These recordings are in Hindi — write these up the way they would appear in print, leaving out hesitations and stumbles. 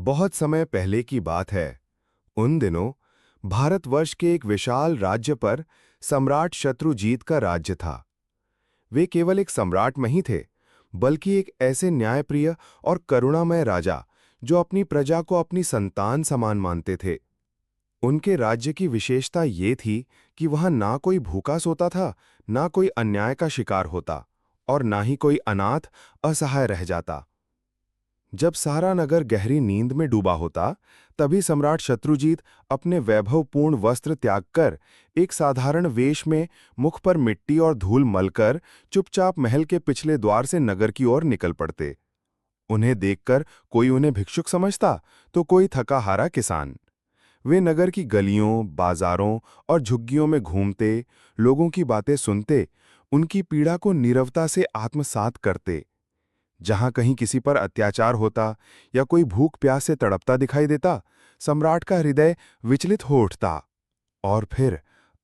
बहुत समय पहले की बात है। उन दिनों भारतवर्ष के एक विशाल राज्य पर सम्राट शत्रुजीत का राज्य था। वे केवल एक सम्राट नहीं थे, बल्कि एक ऐसे न्यायप्रिय और करुणामय राजा जो अपनी प्रजा को अपनी संतान समान मानते थे। उनके राज्य की विशेषता ये थी कि वहां ना कोई भूखा सोता था, ना कोई अन्याय का शिकार होता और ना ही कोई अनाथ असहाय रह जाता। जब सारा नगर गहरी नींद में डूबा होता, तभी सम्राट शत्रुजीत अपने वैभवपूर्ण वस्त्र त्याग कर एक साधारण वेश में मुख पर मिट्टी और धूल मलकर चुपचाप महल के पिछले द्वार से नगर की ओर निकल पड़ते। उन्हें देखकर कोई उन्हें भिक्षुक समझता, तो कोई थका हारा किसान। वे नगर की गलियों, बाजारों और झुग्गियों में घूमते, लोगों की बातें सुनते, उनकी पीड़ा को नीरवता से आत्मसात करते। जहां कहीं किसी पर अत्याचार होता या कोई भूख प्यास से तड़पता दिखाई देता, सम्राट का हृदय विचलित हो उठता। और फिर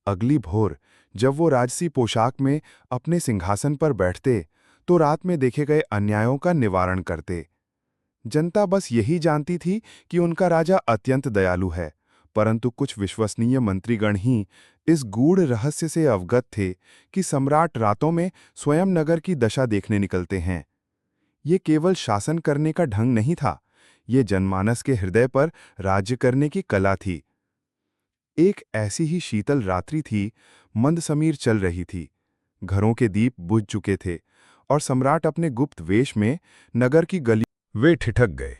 अगली भोर जब वो राजसी पोशाक में अपने सिंहासन पर बैठते, तो रात में देखे गए अन्यायों का निवारण करते। जनता बस यही जानती थी कि उनका राजा अत्यंत दयालु है, परंतु कुछ विश्वसनीय मंत्रीगण ही इस गूढ़ रहस्य से अवगत थे कि सम्राट रातों में स्वयं नगर की दशा देखने निकलते हैं। ये केवल शासन करने का ढंग नहीं था, ये जनमानस के हृदय पर राज्य करने की कला थी। एक ऐसी ही शीतल रात्रि थी, मंद समीर चल रही थी, घरों के दीप बुझ चुके थे और सम्राट अपने गुप्त वेश में नगर की गली। वे ठिठक गए,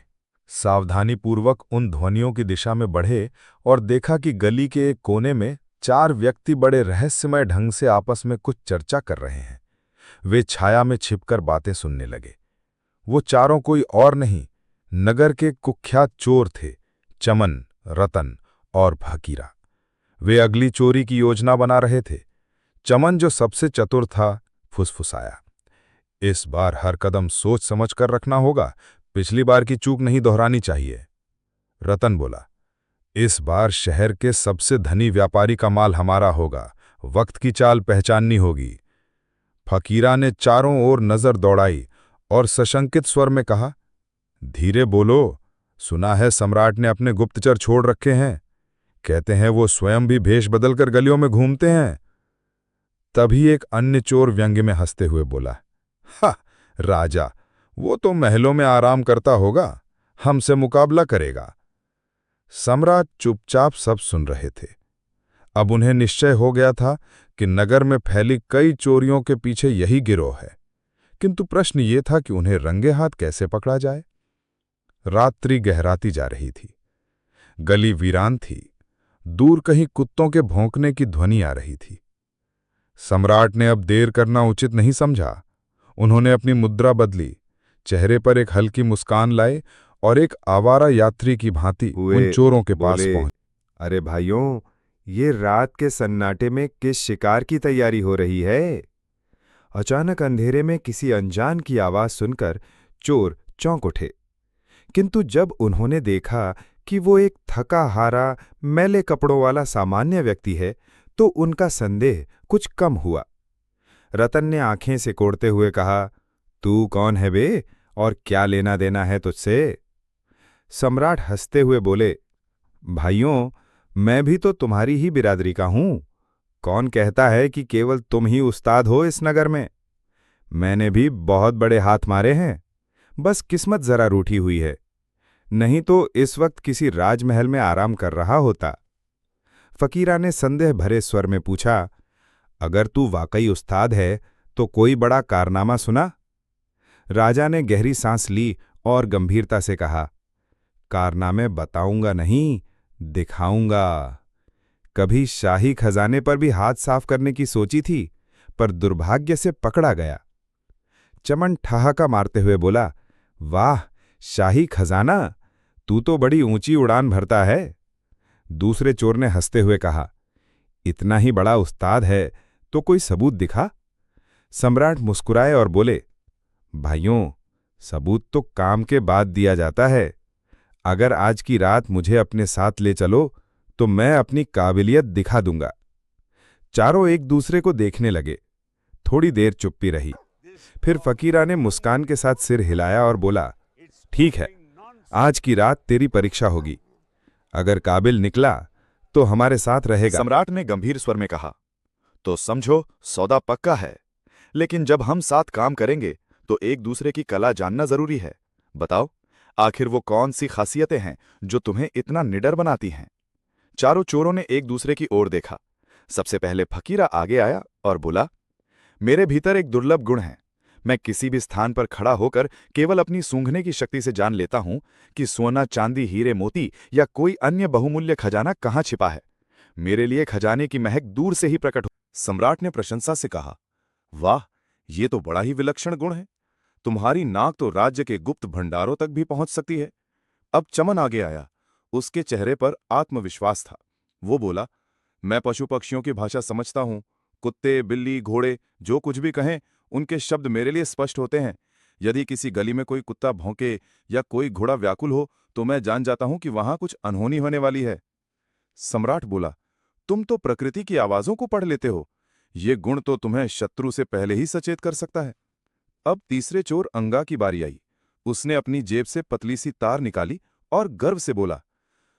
सावधानीपूर्वक उन ध्वनियों की दिशा में बढ़े और देखा कि गली के एक कोने में 4 व्यक्ति बड़े रहस्यमय ढंग से आपस में कुछ चर्चा कर रहे हैं। वे छाया में छिपकर बातें सुनने लगे। वो चारों कोई और नहीं, नगर के कुख्यात चोर थे, चमन, रतन और फकीरा। वे अगली चोरी की योजना बना रहे थे। चमन, जो सबसे चतुर था, फुसफुसाया, इस बार हर कदम सोच समझ कर रखना होगा, पिछली बार की चूक नहीं दोहरानी चाहिए। रतन बोला, इस बार शहर के सबसे धनी व्यापारी का माल हमारा होगा, वक्त की चाल पहचाननी होगी। फकीरा ने चारों ओर नजर दौड़ाई और सशंकित स्वर में कहा, धीरे बोलो, सुना है सम्राट ने अपने गुप्तचर छोड़ रखे हैं। कहते हैं वो स्वयं भी भेष बदलकर गलियों में घूमते हैं। तभी एक अन्य चोर व्यंग्य में हंसते हुए बोला, हा, राजा, वो तो महलों में आराम करता होगा, हमसे मुकाबला करेगा। सम्राट चुपचाप सब सुन रहे थे। अब उन्हें निश्चय हो गया था कि नगर में फैली कई चोरियों के पीछे यही गिरोह है, किंतु प्रश्न ये था कि उन्हें रंगे हाथ कैसे पकड़ा जाए। रात्रि गहराती जा रही थी, गली वीरान थी, दूर कहीं कुत्तों के भौंकने की ध्वनि आ रही थी। सम्राट ने अब देर करना उचित नहीं समझा। उन्होंने अपनी मुद्रा बदली, चेहरे पर एक हल्की मुस्कान लाए और एक आवारा यात्री की भांति उन चोरों के पास पहुंचे। अरे भाइयों, ये रात के सन्नाटे में किस शिकार की तैयारी हो रही है? अचानक अंधेरे में किसी अनजान की आवाज सुनकर चोर चौंक उठे, किंतु जब उन्होंने देखा कि वो एक थका हारा, मैले कपड़ों वाला सामान्य व्यक्ति है, तो उनका संदेह कुछ कम हुआ। रतन ने आंखें सिकोड़ते हुए कहा, तू कौन है बे, और क्या लेना देना है तुझसे? सम्राट हंसते हुए बोले, भाइयों, मैं भी तो तुम्हारी ही बिरादरी का हूं। कौन कहता है कि केवल तुम ही उस्ताद हो इस नगर में? मैंने भी बहुत बड़े हाथ मारे हैं, बस किस्मत जरा रूठी हुई है, नहीं तो इस वक्त किसी राजमहल में आराम कर रहा होता। फकीरा ने संदेह भरे स्वर में पूछा, अगर तू वाकई उस्ताद है तो कोई बड़ा कारनामा सुना? राजा ने गहरी सांस ली और गंभीरता से कहा, कारनामे बताऊंगा नहीं, दिखाऊंगा। कभी शाही खजाने पर भी हाथ साफ करने की सोची थी, पर दुर्भाग्य से पकड़ा गया। चमन ठहाका मारते हुए बोला, वाह, शाही खजाना, तू तो बड़ी ऊंची उड़ान भरता है। दूसरे चोर ने हंसते हुए कहा, इतना ही बड़ा उस्ताद है तो कोई सबूत दिखा। सम्राट मुस्कुराए और बोले, भाइयों, सबूत तो काम के बाद दिया जाता है। अगर आज की रात मुझे अपने साथ ले चलो तो मैं अपनी काबिलियत दिखा दूंगा। चारों एक दूसरे को देखने लगे। थोड़ी देर चुप्पी रही। फिर फकीरा ने मुस्कान के साथ सिर हिलाया और बोला, ठीक है, आज की रात तेरी परीक्षा होगी। अगर काबिल निकला तो हमारे साथ रहेगा। सम्राट ने गंभीर स्वर में कहा, तो समझो सौदा पक्का है, लेकिन जब हम साथ काम करेंगे तो एक दूसरे की कला जानना जरूरी है। बताओ, आखिर वो कौन सी खासियतें हैं जो तुम्हें इतना निडर बनाती हैं? चारों चोरों ने एक दूसरे की ओर देखा। सबसे पहले फकीरा आगे आया और बोला, मेरे भीतर एक दुर्लभ गुण है। मैं किसी भी स्थान पर खड़ा होकर केवल अपनी सूंघने की शक्ति से जान लेता हूं कि सोना, चांदी, हीरे, मोती या कोई अन्य बहुमूल्य खजाना कहाँ छिपा है। मेरे लिए खजाने की महक दूर से ही प्रकट हो। सम्राट ने प्रशंसा से कहा, वाह, ये तो बड़ा ही विलक्षण गुण है। तुम्हारी नाक तो राज्य के गुप्त भंडारों तक भी पहुंच सकती है। अब चमन आगे आया। उसके चेहरे पर आत्मविश्वास था। वो बोला, मैं पशु पक्षियों की भाषा समझता हूं। कुत्ते, बिल्ली, घोड़े जो कुछ भी कहें, उनके शब्द मेरे लिए स्पष्ट होते हैं। यदि किसी गली में कोई कुत्ता भौंके या कोई घोड़ा व्याकुल हो तो मैं जान जाता हूं कि वहां कुछ अनहोनी होने वाली है। सम्राट बोला, तुम तो प्रकृति की आवाजों को पढ़ लेते हो। ये गुण तो तुम्हें शत्रु से पहले ही सचेत कर सकता है। अब तीसरे चोर अंगा की बारी आई। उसने अपनी जेब से पतली सी तार निकाली और गर्व से बोला,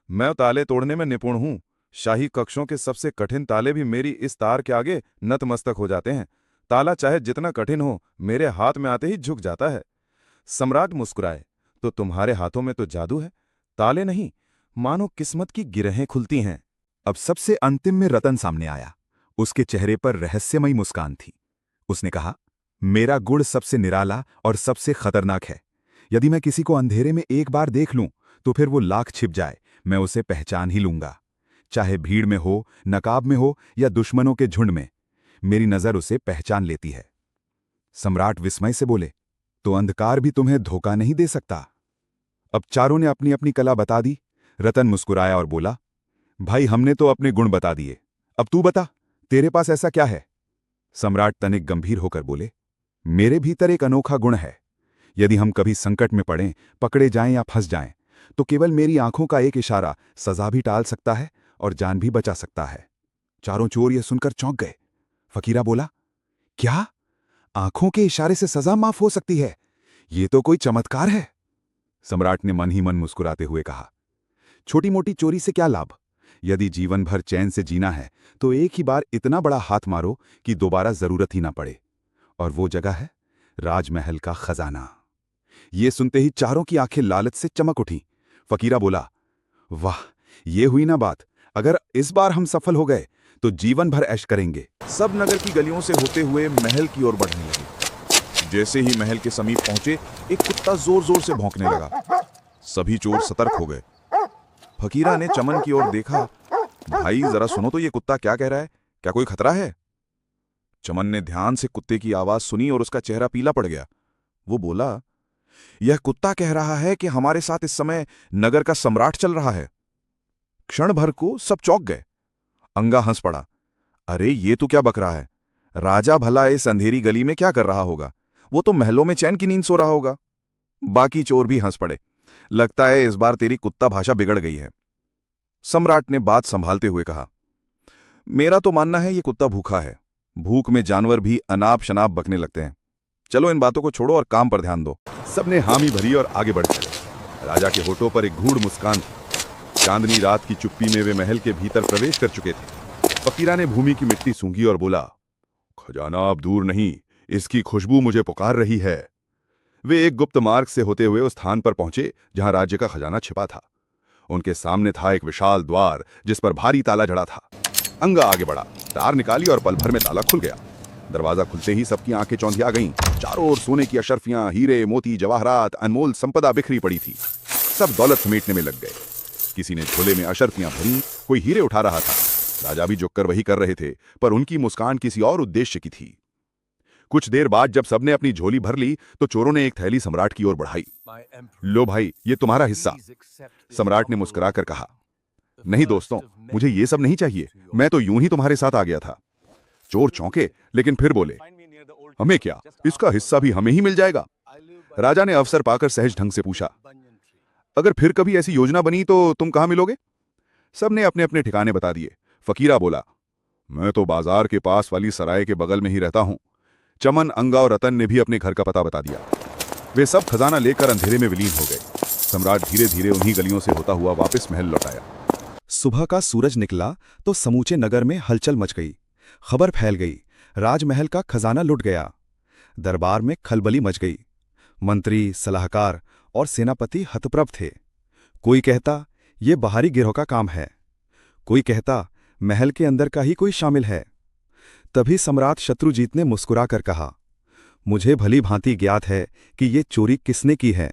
मैं ताले तोड़ने में निपुण हूं। शाही कक्षों के सबसे कठिन ताले भी मेरी इस तार के आगे नतमस्तक हो जाते हैं। ताला चाहे जितना कठिन हो, मेरे हाथ में आते ही झुक जाता है। सम्राट मुस्कुराए, तो तुम्हारे हाथों में तो जादू है, ताले नहीं, मानो किस्मत की गिरहें खुलती हैं। अब सबसे अंतिम में रतन सामने आया। उसके चेहरे पर रहस्यमयी मुस्कान थी। उसने कहा, मेरा गुण सबसे निराला और सबसे खतरनाक है। यदि मैं किसी को अंधेरे में एक बार देख लूं तो फिर वो लाख छिप जाए, मैं उसे पहचान ही लूंगा। चाहे भीड़ में हो, नकाब में हो या दुश्मनों के झुंड में, मेरी नजर उसे पहचान लेती है। सम्राट विस्मय से बोले, तो अंधकार भी तुम्हें धोखा नहीं दे सकता। अब चारों ने अपनी अपनी कला बता दी। रतन मुस्कुराया और बोला, भाई, हमने तो अपने गुण बता दिए, अब तू बता, तेरे पास ऐसा क्या है? सम्राट तनिक गंभीर होकर बोले, मेरे भीतर एक अनोखा गुण है। यदि हम कभी संकट में पड़ें, पकड़े जाएं या फंस जाएं, तो केवल मेरी आंखों का एक इशारा सजा भी टाल सकता है और जान भी बचा सकता है। चारों चोर यह सुनकर चौंक गए। फकीरा बोला, क्या? आंखों के इशारे से सजा माफ हो सकती है? ये तो कोई चमत्कार है। सम्राट ने मन ही मन मुस्कुराते हुए कहा, छोटी मोटी चोरी से क्या लाभ? यदि जीवन भर चैन से जीना है तो एक ही बार इतना बड़ा हाथ मारो कि दोबारा जरूरत ही ना पड़े। और वो जगह है राजमहल का खजाना। ये सुनते ही चारों की आंखें लालच से चमक उठी। फकीरा बोला, वाह, ये हुई ना बात। अगर इस बार हम सफल हो गए तो जीवन भर ऐश करेंगे। सब नगर की गलियों से होते हुए महल की ओर बढ़ने लगे। जैसे ही महल के समीप पहुंचे, एक कुत्ता जोर जोर से भौंकने लगा। सभी चोर सतर्क हो गए। फकीरा ने चमन की ओर देखा। भाई, जरा सुनो तो, ये कुत्ता क्या कह रहा है? क्या कोई खतरा है? चमन ने ध्यान से कुत्ते की आवाज सुनी और उसका चेहरा पीला पड़ गया। वो बोला, यह कुत्ता कह रहा है कि हमारे साथ इस समय नगर का सम्राट चल रहा है। क्षण भर को सब चौंक गए। अंगा हंस पड़ा, अरे ये तो क्या बक रहा है? राजा भला इस अंधेरी गली में क्या कर रहा होगा? वो तो महलों में चैन की नींद सो रहा होगा। बाकी चोर भी हंस पड़े। लगता है इस बार तेरी कुत्ता भाषा बिगड़ गई है। सम्राट ने बात संभालते हुए कहा, मेरा तो मानना है ये कुत्ता भूखा है। भूख में जानवर भी अनाप शनाप बकने लगते हैं। चलो इन बातों को छोड़ो और काम पर ध्यान दो। सबने हामी भरी और आगे बढ़ चले। राजा के होठों पर एक गूढ़ मुस्कान थी। चांदनी रात की चुप्पी में वे महल के भीतर प्रवेश कर चुके थे। फकीरा ने भूमि की मिट्टी सूंघी और बोला, खजाना अब दूर नहीं, इसकी खुशबू मुझे पुकार रही है। वे एक गुप्त मार्ग से होते हुए उस स्थान पर पहुंचे जहां राज्य का खजाना छिपा था। उनके सामने था एक विशाल द्वार जिस पर भारी ताला जड़ा था। अंगा आगे बढ़ा, तार निकाली और पल भर में ताला खुल गया। दरवाजा खुलते ही सबकी आंखें चौंधिया गईं। चारों ओर सोने की अशर्फियां, हीरे, मोती, जवाहरात, अनमोल संपदा बिखरी पड़ी थी। सब दौलत समेटने में लग गए। किसी ने झोले में अशर्फियां भरी, कोई हीरे उठा रहा था। राजा भी झुककर वही कर रहे थे, पर उनकी मुस्कान किसी और उद्देश्य की थी। कुछ देर बाद जब सबने अपनी झोली भर ली तो चोरों ने एक थैली सम्राट की ओर बढ़ाई। लो भाई, ये तुम्हारा हिस्सा। सम्राट ने मुस्कुराकर कहा, नहीं दोस्तों, मुझे ये सब नहीं चाहिए, मैं तो यूं ही तुम्हारे साथ आ गया था। चोर चौंके, लेकिन फिर बोले, हमें क्या, इसका हिस्सा भी हमें ही मिल जाएगा। राजा ने अवसर पाकर सहज ढंग से पूछा, अगर फिर कभी ऐसी योजना बनी तो तुम कहां मिलोगे? सबने अपने अपने ठिकाने बता दिए। फकीरा बोला, मैं तो बाजार के पास वाली सराय के बगल में ही रहता हूं। चमन, अंगा और रतन ने भी अपने घर का पता बता दिया। वे सब खजाना लेकर अंधेरे में विलीन हो गए। सम्राट धीरे धीरे उन्हीं गलियों से होता हुआ वापस महल लौट आया। सुबह का सूरज निकला तो समूचे नगर में हलचल मच गई। खबर फैल गई, राजमहल का खजाना लुट गया। दरबार में खलबली मच गई। मंत्री, सलाहकार और सेनापति हतप्रभ थे। कोई कहता ये बाहरी गिरोह का काम है, कोई कहता महल के अंदर का ही कोई शामिल है। तभी सम्राट शत्रुजीत ने मुस्कुराकर कहा, मुझे भली भांति ज्ञात है कि ये चोरी किसने की है।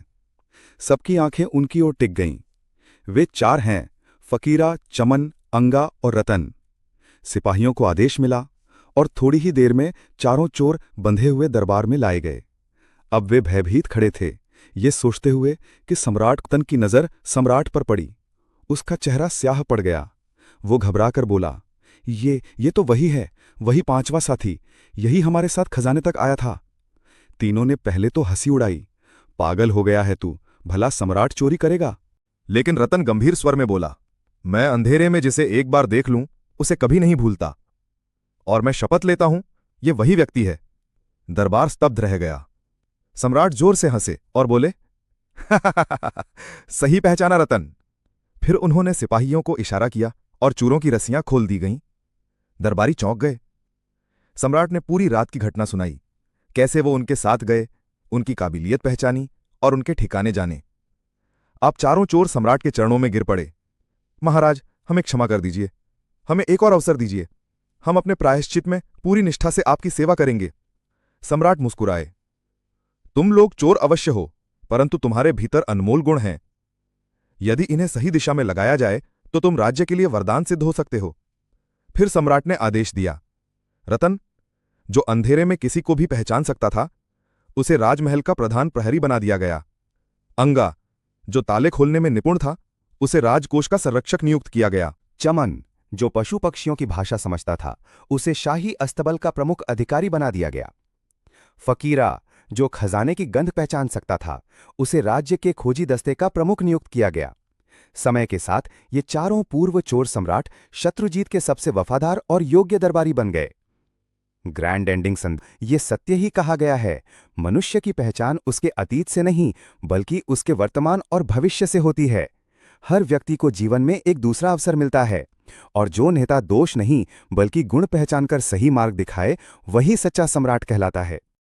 सबकी आंखें उनकी ओर टिक गईं। वे चार हैं, फकीरा, चमन, अंगा और रतन। सिपाहियों को आदेश मिला और थोड़ी ही देर में चारों चोर बंधे हुए दरबार में लाए गए। अब वे भयभीत खड़े थे, ये सोचते हुए कि सम्राट रतन की नज़र सम्राट पर पड़ी। उसका चेहरा स्याह पड़ गया। वो घबराकर बोला, ये तो वही है, वही पांचवा साथी, यही हमारे साथ खजाने तक आया था। तीनों ने पहले तो हंसी उड़ाई। पागल हो गया है तू, भला सम्राट चोरी करेगा? लेकिन रतन गंभीर स्वर में बोला, मैं अंधेरे में जिसे एक बार देख लूं उसे कभी नहीं भूलता, और मैं शपथ लेता हूं ये वही व्यक्ति है। दरबार स्तब्ध रह गया। सम्राट जोर से हंसे और बोले, सही पहचाना रतन। फिर उन्होंने सिपाहियों को इशारा किया और चोरों की रस्सियां खोल दी गईं। दरबारी चौंक गए। सम्राट ने पूरी रात की घटना सुनाई, कैसे वो उनके साथ गए, उनकी काबिलियत पहचानी और उनके ठिकाने जाने। आप चारों चोर सम्राट के चरणों में गिर पड़े। महाराज, हमें क्षमा कर दीजिए, हमें एक और अवसर दीजिए, हम अपने प्रायश्चित में पूरी निष्ठा से आपकी सेवा करेंगे। सम्राट मुस्कुराए, तुम लोग चोर अवश्य हो, परंतु तुम्हारे भीतर अनमोल गुण हैं। यदि इन्हें सही दिशा में लगाया जाए तो तुम राज्य के लिए वरदान सिद्ध हो सकते हो। फिर सम्राट ने आदेश दिया, रतन, जो अंधेरे में किसी को भी पहचान सकता था, उसे राजमहल का प्रधान प्रहरी बना दिया गया। अंगा, जो ताले खोलने में निपुण था, उसे राजकोष का संरक्षक नियुक्त किया गया। चमन, जो पशु पक्षियों की भाषा समझता था, उसे शाही अस्तबल का प्रमुख अधिकारी बना दिया गया। फकीरा, जो खजाने की गंध पहचान सकता था, उसे राज्य के खोजी दस्ते का प्रमुख नियुक्त किया गया। समय के साथ ये चारों पूर्व चोर सम्राट शत्रुजीत के सबसे वफादार और योग्य दरबारी बन गए। ग्रैंड एंडिंग ये सत्य ही कहा गया है, मनुष्य की पहचान उसके अतीत से नहीं बल्कि उसके वर्तमान और भविष्य से होती है। हर व्यक्ति को जीवन में एक दूसरा अवसर मिलता है, और जो नेता दोष नहीं बल्कि गुण पहचानकर सही मार्ग दिखाए, वही सच्चा सम्राट कहलाता है।